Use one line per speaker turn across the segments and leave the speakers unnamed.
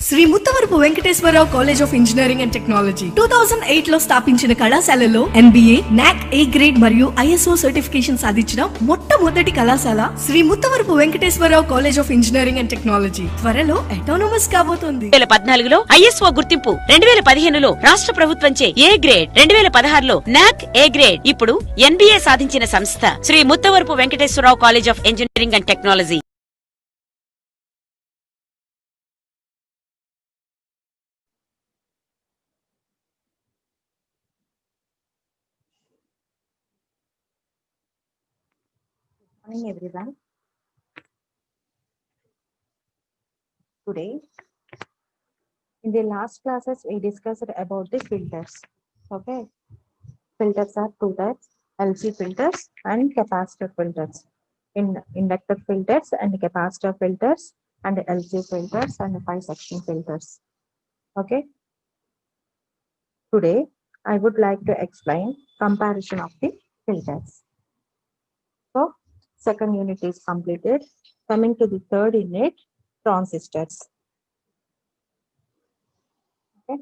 Shri Muttavarapu Venkateswara Rao college of engineering and technology 2008 లో స్థాపించిన కళాశాలలో ఎంబీఏ, నాక్ ఏ గ్రేడ్ మరియు ఐఎస్ఓ సర్టిఫికేషన్ సాధించిన మొట్టమొదటి కళాశాల Shri Muttavarapu Venkateswara Rao college of engineering and technology త్వరలో అటానమస్ కాబోతోంది.
2014లో ఐఎస్ఓ గుర్తింపు, 2015లో రాష్ట్ర ప్రభుత్వంచే ఏ గ్రేడ్, 2016లో నాక్ ఏ గ్రేడ్, ఇప్పుడు ఎన్బీఏ సాధించిన సంస్థ Shri Muttavarapu Venkateswara Rao college of engineering and technology.
Morning everyone. Today, in the last classes, we discussed about the filters. Okay, filters are two types: LC filters and capacitor filters. In inductor filters and capacitor filters, and LC filters and pi section filters. Okay. Today, I would like to explain comparison of the filters. So, second unit is completed. Coming to the third unit, transistors. Okay.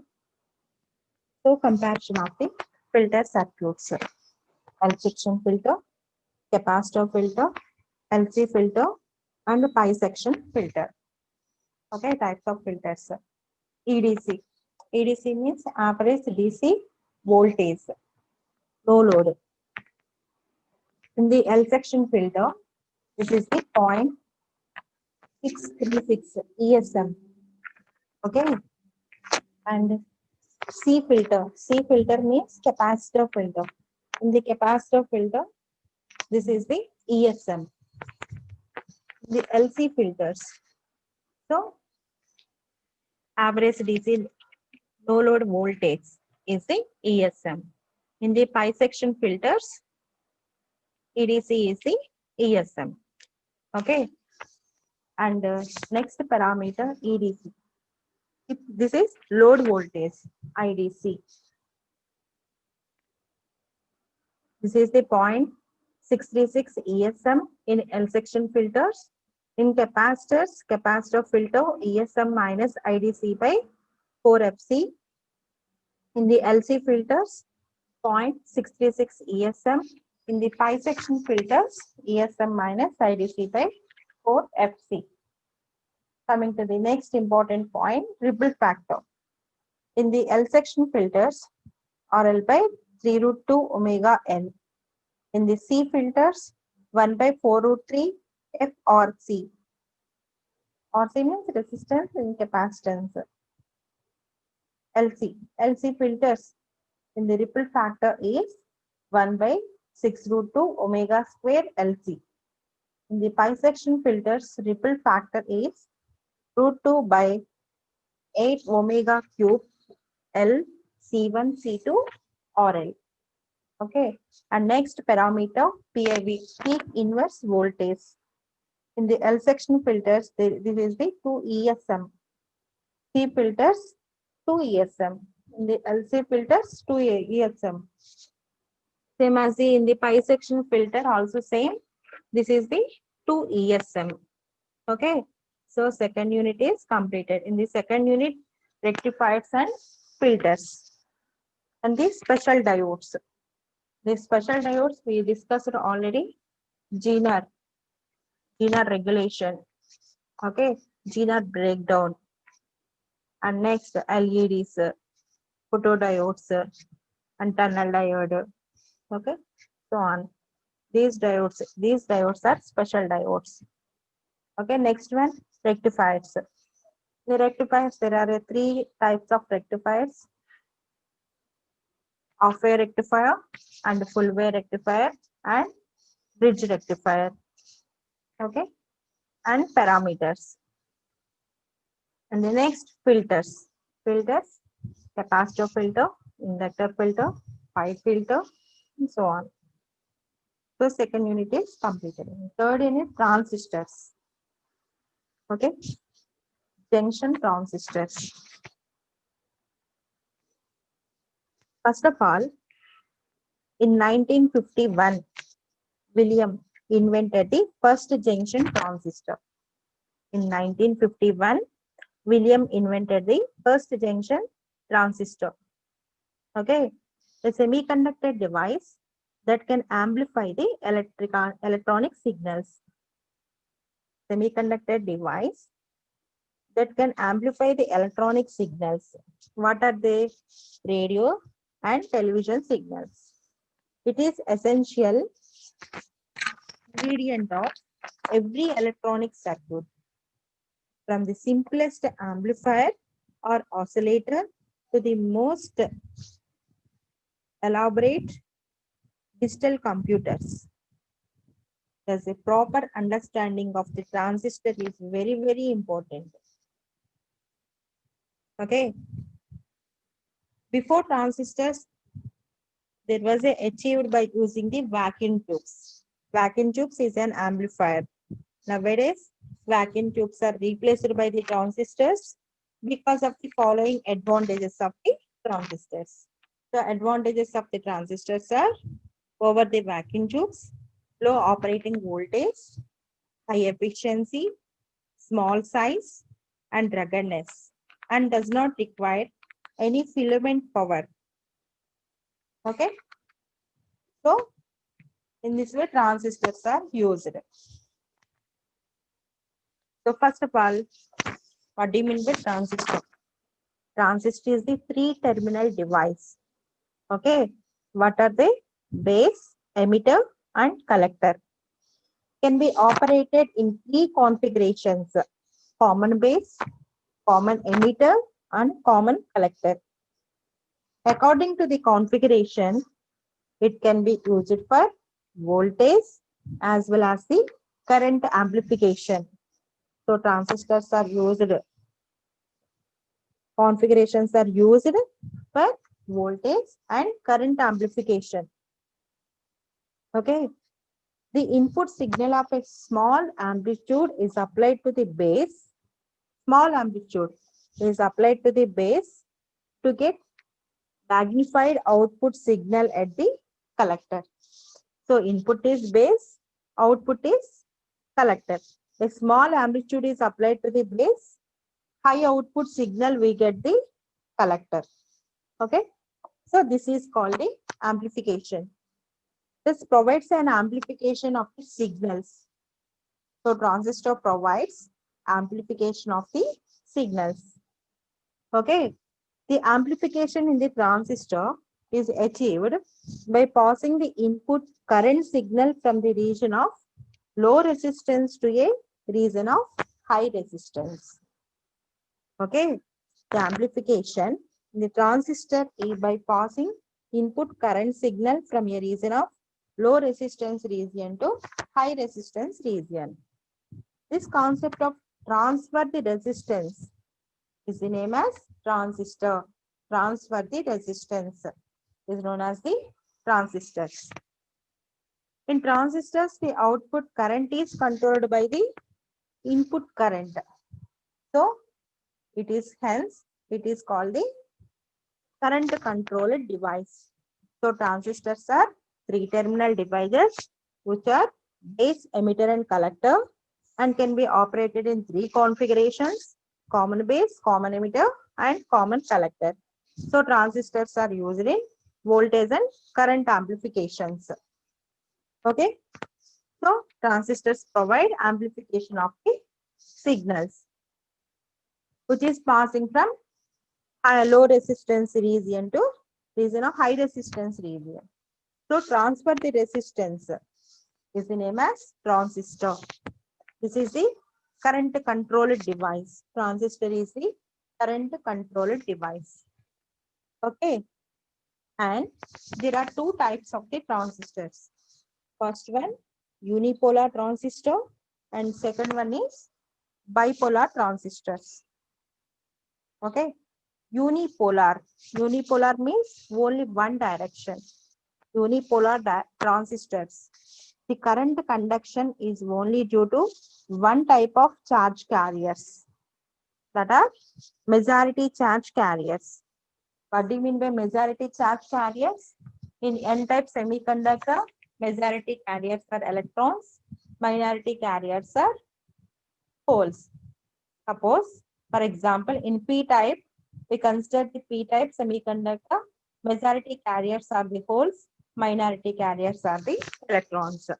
So comparison of the filter circuits: L section filter, capacitor filter, LC filter, and pi section filter. Okay, types of filters. EDC. EDC means average DC voltage, low load. In the L section filter, this is the 0.636 ESM. Okay. And C filter. C filter means capacitor filter. In the capacitor filter, this is the ESM. The LC filters. So, average DC low load voltage is the ESM. In the pi section filters, EDC is the ESM. Okay. And next parameter, EDC. This is load voltage, IDC. This is the 0.636 ESM in L section filters. In capacitors, capacitor filter ESM minus IDC by 4FC. In the LC filters, 0.636 ESM. In the pi section filters, ESM minus IDC by 4FC. Coming to the next important point, ripple factor. In the L section filters, RL by 3 root 2 omega L. In the C filters, 1 by 4 root 3 FRC. RC means resistance in capacitance. LC filters, in the ripple factor is 1 by 6 root 2 omega square LC. In the pi section filters, ripple factor is root 2 by 8 omega cube L C1 C2 RL. Okay. And next parameter, PIV, peak inverse voltage. In the L section filters, this is the 2 ESM. C filters, 2 ESM. In the LC filters, 2 ESM. Same as in the pi section filter, also same. This is the 2 ESM. Okay. So second unit is completed. In the second unit, rectifiers and filters. And these special diodes. These special diodes we discussed already. Zener regulation. Okay. Zener breakdown. And next LEDs, photodiodes, and tunnel diode. Okay. So on. These diodes are special diodes. Okay. Next one, rectifiers. The rectifiers, there are 3 types of rectifiers: half wave rectifier, and full wave rectifier, and bridge rectifier. Okay. And parameters. And the next, filters. Capacitor filter, inductor filter, pi filter, and so on. So second unit is completed. Third unit, transistors. Okay. Junction transistors. First of all, in 1951, William invented the first junction transistor. In 1951, William invented the first junction transistor. Okay, a semiconductor device that can amplify the electronic signals. Semiconductor device that can amplify the electronic signals. What are they? Radio and television signals. It is essential ingredient of every electronic circuit, from the simplest amplifier or oscillator to the most elaborate digital computers. Thus, a proper understanding of the transistor is very, very important. Okay. Before transistors, there was a achieved by using the vacuum tubes. Vacuum tubes is an amplifier. Nowadays, vacuum tubes are replaced by the transistors because of the following advantages of the transistors. The advantages of the transistors are over the vacuum tubes, low operating voltage, high efficiency, small size, and ruggedness, and does not require any filament power. Okay. So, in this way, transistors are used. So, first of all, what do you mean by transistor? Transistor is the three-terminal device. Okay. What are they? Base, emitter, and collector. Can be operated in three configurations: common base, common emitter, and common collector. According to the configuration, it can be used for voltage as well as the current amplification. So transistors are used, configurations are used for voltage and current amplification. Okay. The input signal of a small amplitude is applied to the base. Small amplitude is applied to the base to get magnified output signal at the collector. So input is base, output is collector. A small amplitude is applied to the base, high output signal we get the collector. Okay. So this is called the amplification. This provides an amplification of the signals. So transistor provides amplification of the signals. Okay. The amplification in the transistor is achieved by passing the input current signal from the region of low resistance to a region of high resistance. Okay. The amplification in the transistor is by passing input current signal from a region of low resistance region to high resistance region. This concept of transfer the resistance is the name as transistor. Transfer the resistance is known as the transistors. In transistors, the output current is controlled by the input current. So, it is called the current controlled device. So, transistors are three-terminal devices which are base, emitter, and collector, and can be operated in three configurations: common base, common emitter, and common collector. So transistors are used in voltage and current amplifications. Okay. So transistors provide amplification of the signals, which is passing from low resistance region to region of high resistance region. So transfer the resistance is the name as transistor. This is the current controlled device. Transistor is the current controlled device. Okay. And there are two types of the transistors. First one, unipolar transistor, and second one is bipolar transistors. Okay. Unipolar. Unipolar means only one direction. Unipolar transistors. The current conduction is only due to one type of charge carriers, that are majority charge carriers. What do you mean by majority charge carriers? In N-type semiconductor, majority carriers are electrons, minority carriers are holes. Suppose For example, in p-type, we consider the p-type semiconductor. Majority carriers are the holes, minority carriers are the electrons.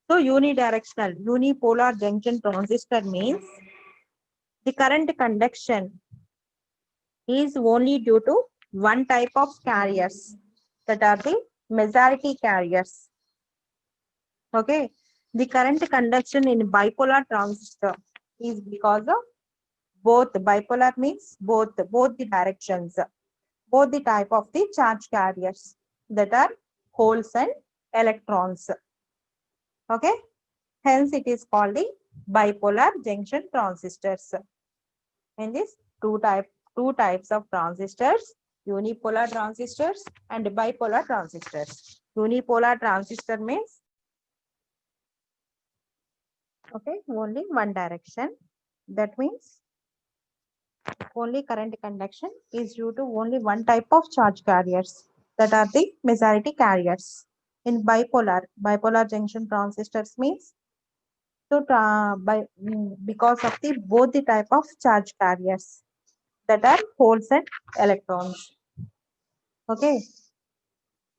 So unidirectional, unipolar junction transistor means the current conduction is only due to one type of carriers, that are the majority carriers. Okay, the current conduction in bipolar transistor is because of both. Bipolar means both the directions, both the type of the charge carriers, that are holes and electrons. Okay, hence it is called the bipolar junction transistors. In this two types of transistors, unipolar transistors and bipolar transistors. Unipolar transistor means, okay, only one direction. That means only current conduction is due to only one type of charge carriers, that are the majority carriers. In bipolar junction transistors means, so because of the both the type of charge carriers, that are holes and electrons. Okay,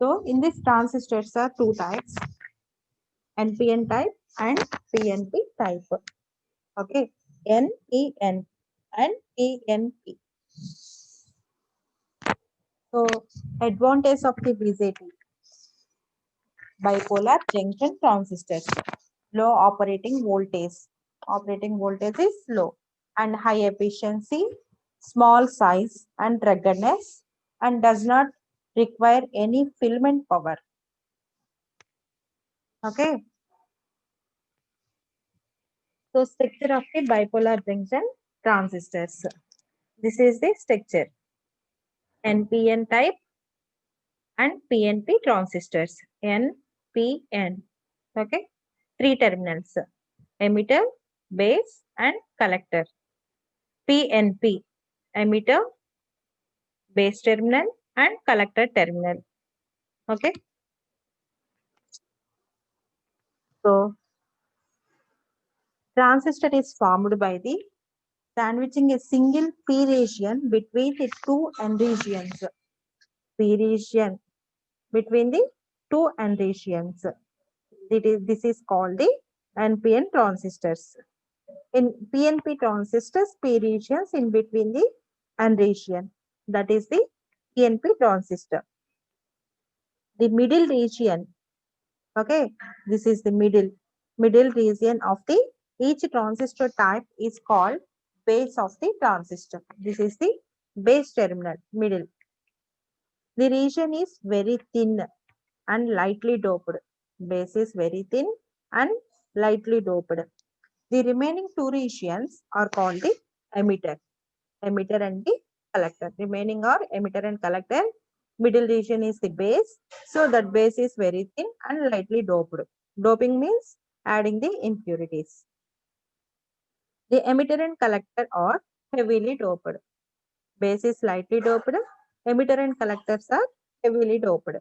so in this transistors are two types, NPN type and PNP type. Okay, NEN and PNP. So advantage of the BJT, bipolar junction transistors: low operating voltage. Operating voltage is low, and high efficiency, small size and ruggedness, and does not require any filament power. Okay. So structure of the bipolar junction transistors. This is the structure. NPN type and PNP transistors. NPN. Okay. Three terminals: emitter, base, and collector. PNP, emitter, base terminal, and collector terminal. Okay. So transistor is formed by the sandwiching a single p region between the two n regions. P region between the two n regions. This is called the NPN transistors. In PNP transistors, P regions in between the N region. That is the PNP transistor. The middle region. Okay, this is the middle region of the each transistor type is called base of the transistor. This is the base terminal, middle. The region is very thin and lightly doped. Base is very thin and lightly doped. The remaining two regions are called the emitter. Emitter and the collector. Remaining are emitter and collector. Middle region is the base. So that base is very thin and lightly doped. Doping means adding the impurities. The emitter and collector are heavily doped. Base is lightly doped. Emitter and collectors are heavily doped.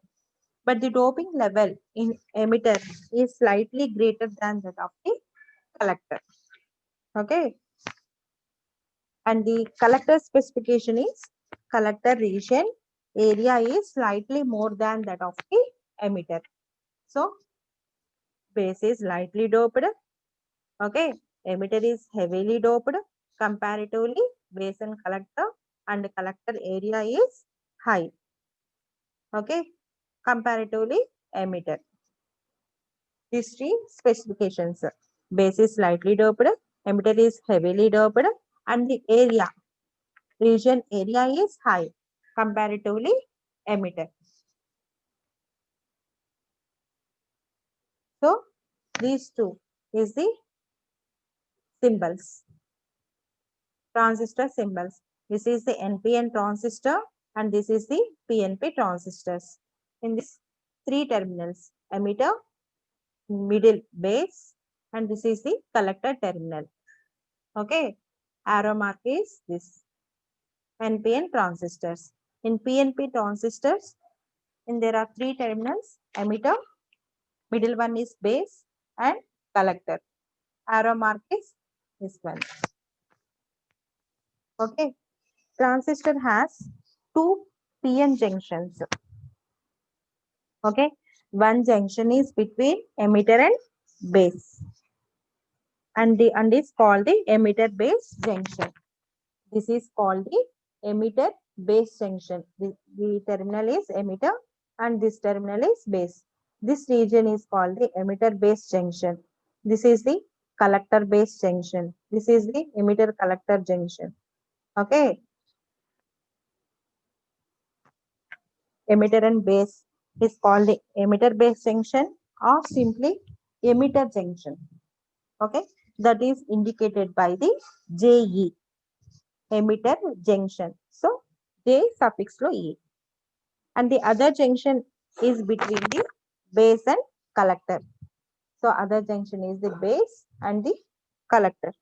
But the doping level in emitter is slightly greater than that of the collector. Okay. And the collector specification is, collector region area is slightly more than that of the emitter. So base is lightly doped. Okay. Emitter is heavily doped. Comparatively, base and collector area is high. Okay. Comparatively, emitter. These three specifications: base is slightly doped, emitter is heavily doped, and the region area is high comparatively emitter. So these two is the symbols, transistor symbols. This is the NPN transistor and this is the PNP transistors. In this three terminals, emitter, middle, base, and this is the collector terminal. Okay, arrow mark is this. NPN transistors. In PNP transistors, there are three terminals: emitter, middle one is base, and collector. Arrow mark is this one. Okay. Transistor has two PN junctions. Okay. One junction is between emitter and base. And is called the emitter base junction. This is called the emitter base junction. The terminal is emitter and this terminal is base. This region is called the emitter base junction. This is the collector base junction. This is the emitter collector junction. Okay. Emitter and base is called the emitter base junction or simply emitter junction. Okay. That is indicated by the JE, emitter junction. So J suffix lo E. And the other junction is between the base and collector. So other junction is the base and the collector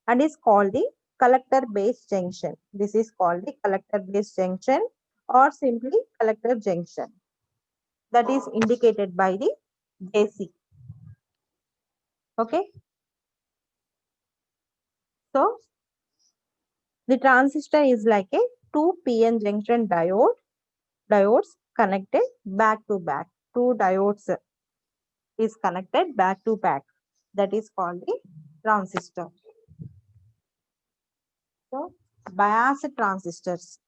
and is called the collector base junction. This is called the collector base junction or simply collector junction. That is indicated by the JC. Okay. So the transistor is like a 2 PN junction diodes connected back to back. Two diodes is connected back to back. That is called the transistor. So bias transistors.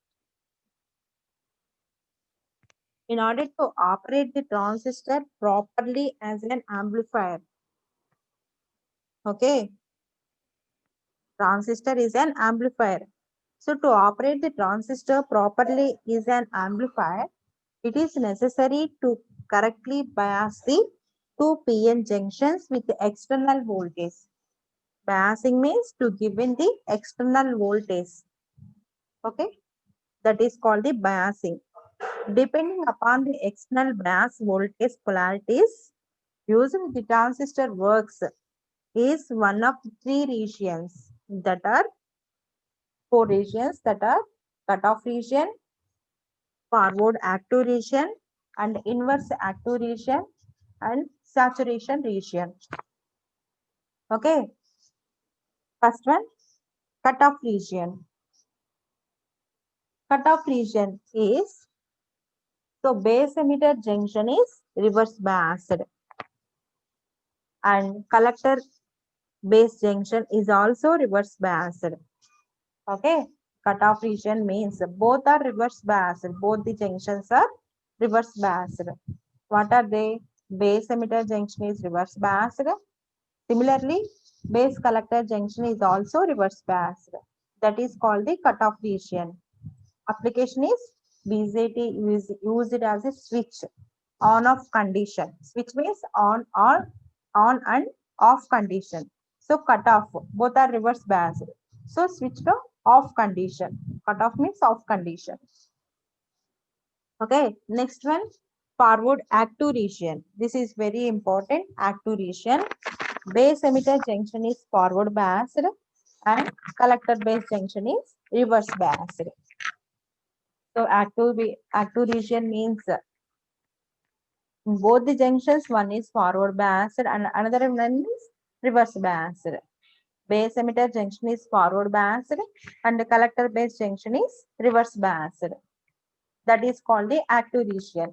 In order to operate the transistor properly as an amplifier. Okay. Transistor is an amplifier. So to operate the transistor properly is an amplifier, it is necessary to correctly bias the two PN junctions with the external voltage. Biasing means to give in the external voltage. Okay. That is called the biasing. Depending upon the external bias voltage polarities, using the transistor works is one of the three regions that are four regions that are cutoff region, forward active region, and inverse active region, and saturation region. Okay. First one, cutoff region. Cutoff region is, so base emitter junction is reverse biased and collector base junction is also reverse biased. Okay. Cutoff region means both are reverse biased. Both the junctions are reverse biased. What are they? Base emitter junction is reverse biased. Similarly, base collector junction is also reverse biased. That is called the cutoff region. Application is BJT is used as a switch on off condition. Switch means on and off condition. So cutoff, both are reverse biased. So switch to off condition. Cutoff means off condition. Okay, next one, forward active region. This is very important. Active region. Base emitter junction is forward biased and collector base junction is reverse biased. So active region means both the junctions, one is forward biased and another one is reverse biased. Base emitter junction is forward biased and the collector base junction is reverse biased. That is called the active region.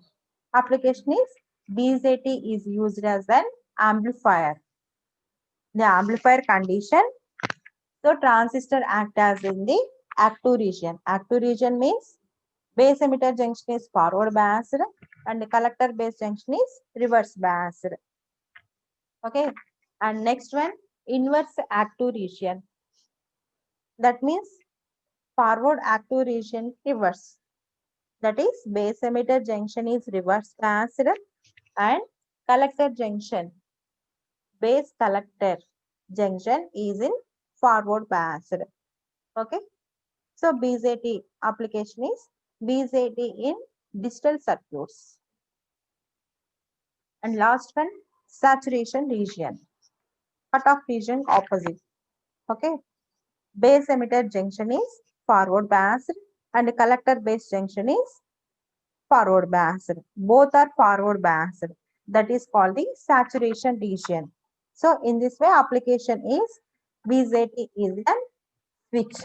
Application is BJT is used as an amplifier. The amplifier condition. So transistor act as in the active region. Active region means base emitter junction is forward biased and the collector base junction is reverse biased. Okay. And next one, inverse active region. That means forward active region reverse. That is base emitter junction is reverse biased and collector junction, base collector junction is in forward biased. Okay. So BJT application is BJT in digital circuits. And last one, saturation region. Cutoff region opposite. Okay. Base emitter junction is forward biased and the collector base junction is forward biased. Both are forward biased. That is called the saturation region. So in this way, application is BJT is a switch.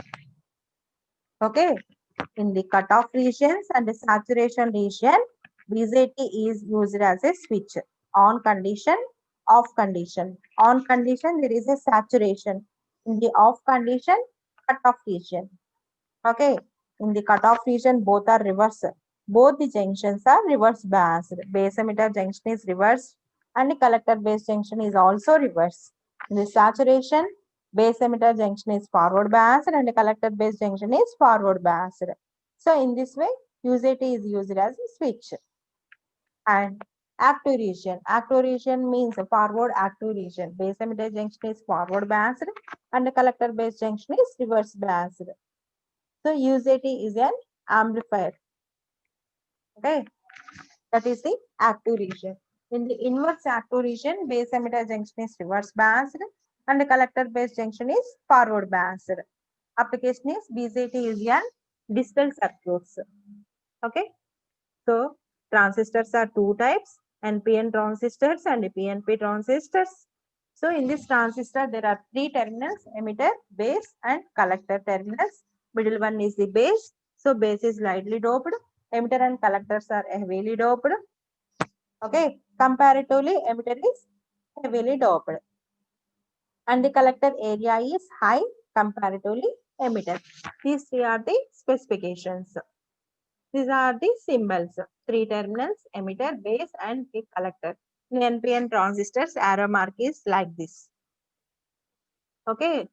Okay. In the cutoff regions and the saturation region, BJT is used as a switch. On condition, off condition. On condition, there is a saturation. In the off condition, cutoff region. Okay. In the cutoff region, both are reverse. Both the junctions are reverse biased. Base emitter junction is reversed and the collector base junction is also reverse. In the saturation, base emitter junction is forward biased and the collector base junction is forward biased. So in this way, UJT is used as a switch. And active region. Active region means a forward active region. Base emitter junction is forward biased and the collector base junction is reverse biased. So UJT is an amplifier. Okay, that is the active region. In the inverse active region, base emitter junction is reverse biased and the collector base junction is forward biased. Application is BJT is an digital circuits. Okay, so transistors are two types, NPN transistors and PNP transistors. So in this transistor, there are three terminals, emitter, base and collector terminals. Middle one is the base. So base is lightly doped. Emitter and collectors are heavily doped. Okay, comparatively, emitter is heavily doped. And the collector area is high comparatively emitter. These three are the specifications. These are the symbols. Three terminals, emitter, base, and the collector. In NPN transistors, arrow mark is like this. Okay.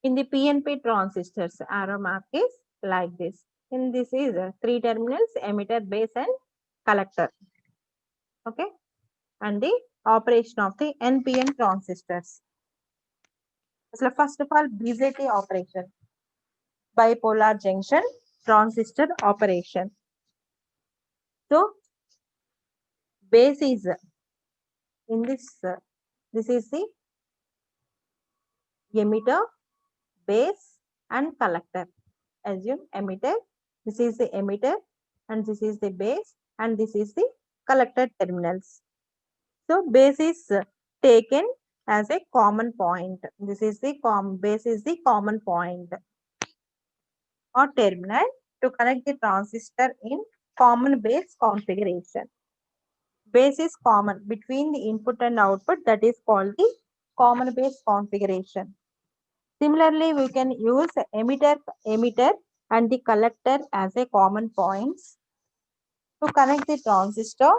In the PNP transistors, arrow mark is like this. In this is three terminals, emitter, base, and collector. Okay. And the operation of the NPN transistors. So first of all, BJT operation. Bipolar junction transistor operation. So base is in this is the emitter, base and collector. Assume emitter, this is the emitter and this is the base and this is the collector terminals. So base is taken as a common point. This is the base is the common point or terminal to connect the transistor in common base configuration. Base is common between the input and output, that is called the common base configuration. Similarly, we can use emitter and the collector as a common points to connect the transistor,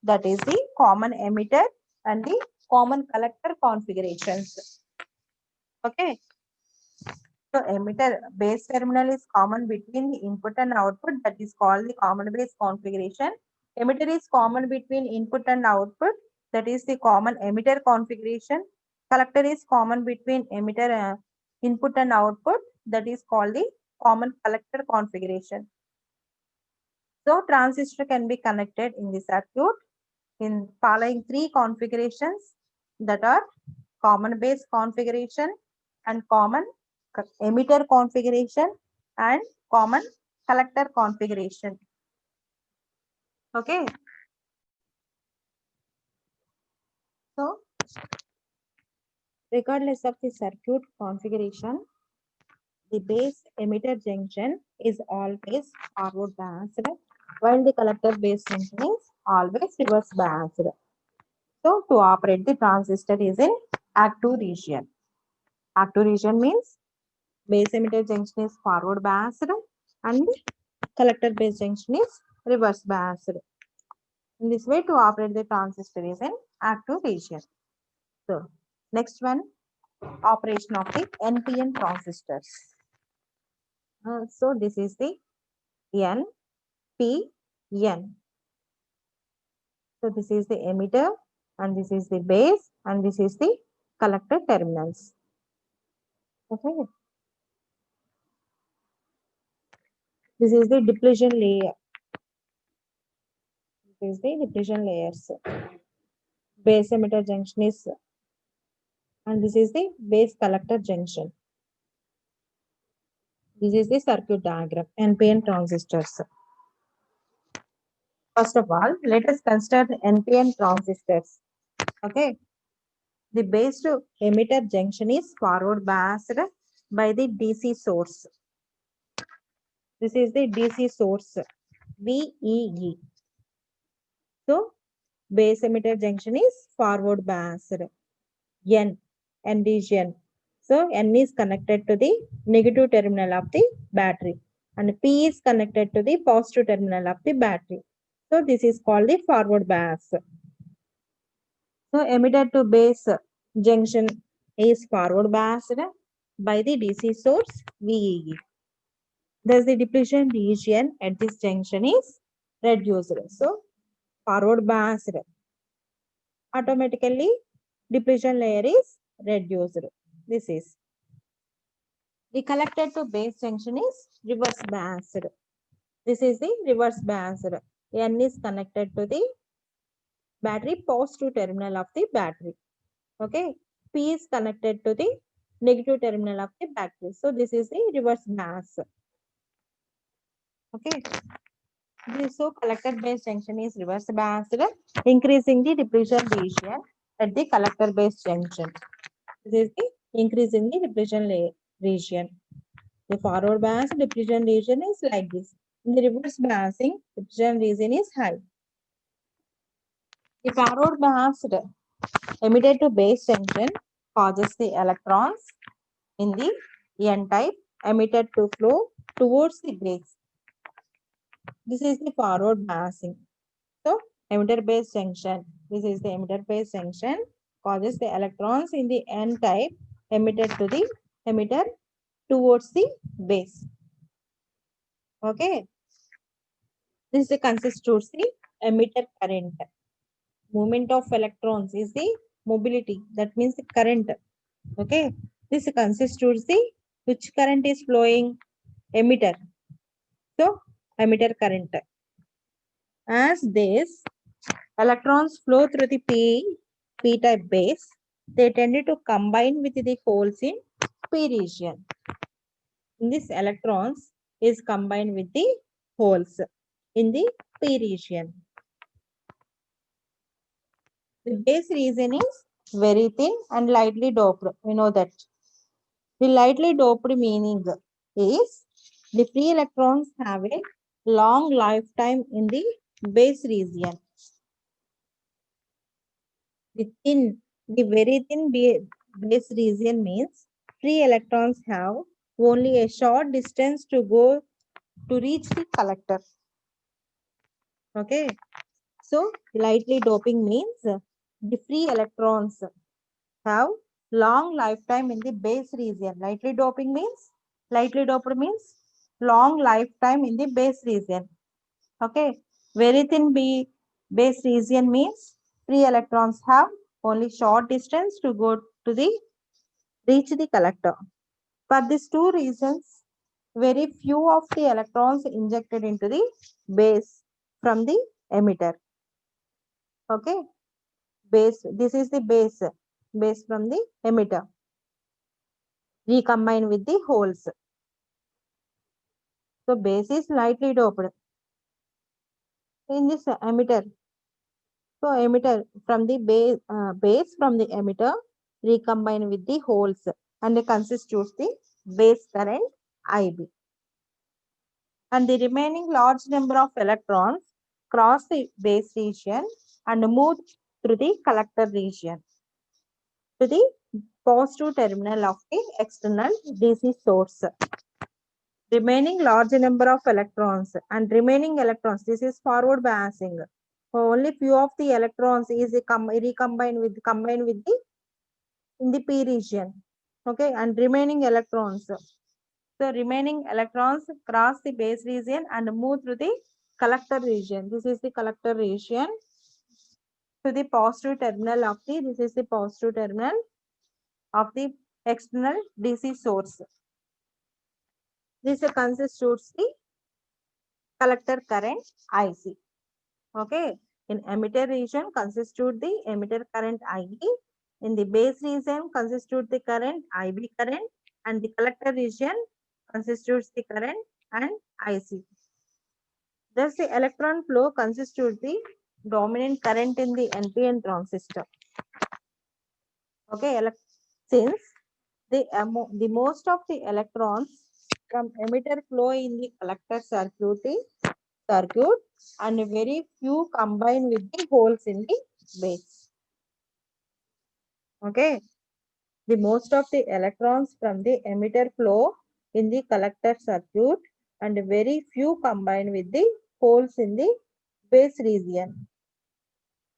that is the common emitter and the common collector configurations. Okay. So emitter base terminal is common between the input and output, that is called the common base configuration. Emitter is common between input and output, that is the common emitter configuration. Collector is common between emitter input and output, that is called the common collector configuration. So transistor can be connected in the circuit in following three configurations, that are common base configuration and common emitter configuration and common collector configuration. Okay. So regardless of the circuit configuration, the base emitter junction is always forward biased, while the collector base junction is always reverse biased. So to operate the transistor is in active region. Active region means base emitter junction is forward biased and collector base junction is reverse biased. In this way, to operate the transistor is in active region. So next one, operation of the NPN transistors. So this is the NPN. So this is the emitter and this is the base and this is the collector terminals. Okay. This is the depletion layer. This is the depletion layers. Base emitter junction is, and this is the base collector junction. This is the circuit diagram, NPN transistors. First of all, let us consider the NPN transistors. Okay. The base to emitter junction is forward biased by the DC source. This is the DC source, VEE. So base emitter junction is forward biased. N region. So N is connected to the negative terminal of the battery and P is connected to the positive terminal of the battery. So this is called the forward bias. So emitter to base junction is forward biased by the DC source VEE. Thus the depletion region at this junction is reduced. So forward biased. Automatically depletion layer is reduced. This is the collector to base junction is reverse biased. This is the reverse biased. N is connected to the battery positive terminal of the battery. Okay. P is connected to the negative terminal of the battery. So this is the reverse bias. Okay. So collector base junction is reverse biased, increasing the depletion region at the collector base junction. This is the increase in the depletion region. The forward bias depletion region is like this. In the reverse biasing, depletion region is high. The forward biased emitted to base junction causes the electrons in the N type emitted to flow towards the base. This is the forward biasing. So emitter base junction. This is the emitter base junction causes the electrons in the N type emitted to the emitter towards the base. Okay. This constitutes the emitter current. Movement of electrons is the mobility. That means the current. Okay. This constitutes the which current is flowing? Emitter. So emitter current. As this electrons flow through the P type base, they tended to combine with the holes in P region. In this electrons is combined with the holes in the P region. The base region is very thin and lightly doped. We know that. The lightly doped meaning is the free electrons have a long lifetime in the base region. The very thin base region means free electrons have only a short distance to go to reach the collector. Okay. So lightly doping means the free electrons have long lifetime in the base region. Lightly doped means long lifetime in the base region. Okay. Very thin base region means free electrons have only short distance to go to the reach the collector. For these two reasons, very few of the electrons injected into the base from the emitter. Okay. Base, this is the base from the emitter. Recombine with the holes. So base is lightly doped in this emitter. So emitter from the base from the emitter recombine with the holes and they constitutes the base current IB. And the remaining large number of electrons cross the base region and move through the collector region to the positive terminal of the external DC source. Remaining large number of electrons and remaining electrons, this is forward biasing. Only few of the electrons is combined with the in the P region. Okay, and remaining electrons. So remaining electrons cross the base region and move through the collector region. This is the collector region to the positive terminal of the, this is the positive terminal of the external DC source. This constitutes the collector current IC. Okay. In emitter region constitute the emitter current IE. In the base region constitute the current IB current and the collector region constitutes the current and IC. Thus the electron flow constitutes the dominant current in the NPN transistor. Okay, since the most of the electrons from emitter flow in the collector circuit and very few combine with the holes in the base. Okay. The most of the electrons from the emitter flow in the collector circuit and very few combine with the holes in the base region.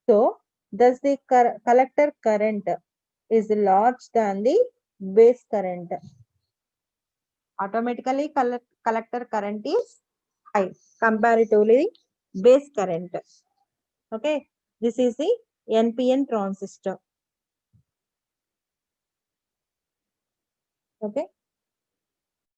So, thus the collector current is large than the base current. Automatically collector current is high comparatively base current. Okay, this is the NPN transistor. Okay.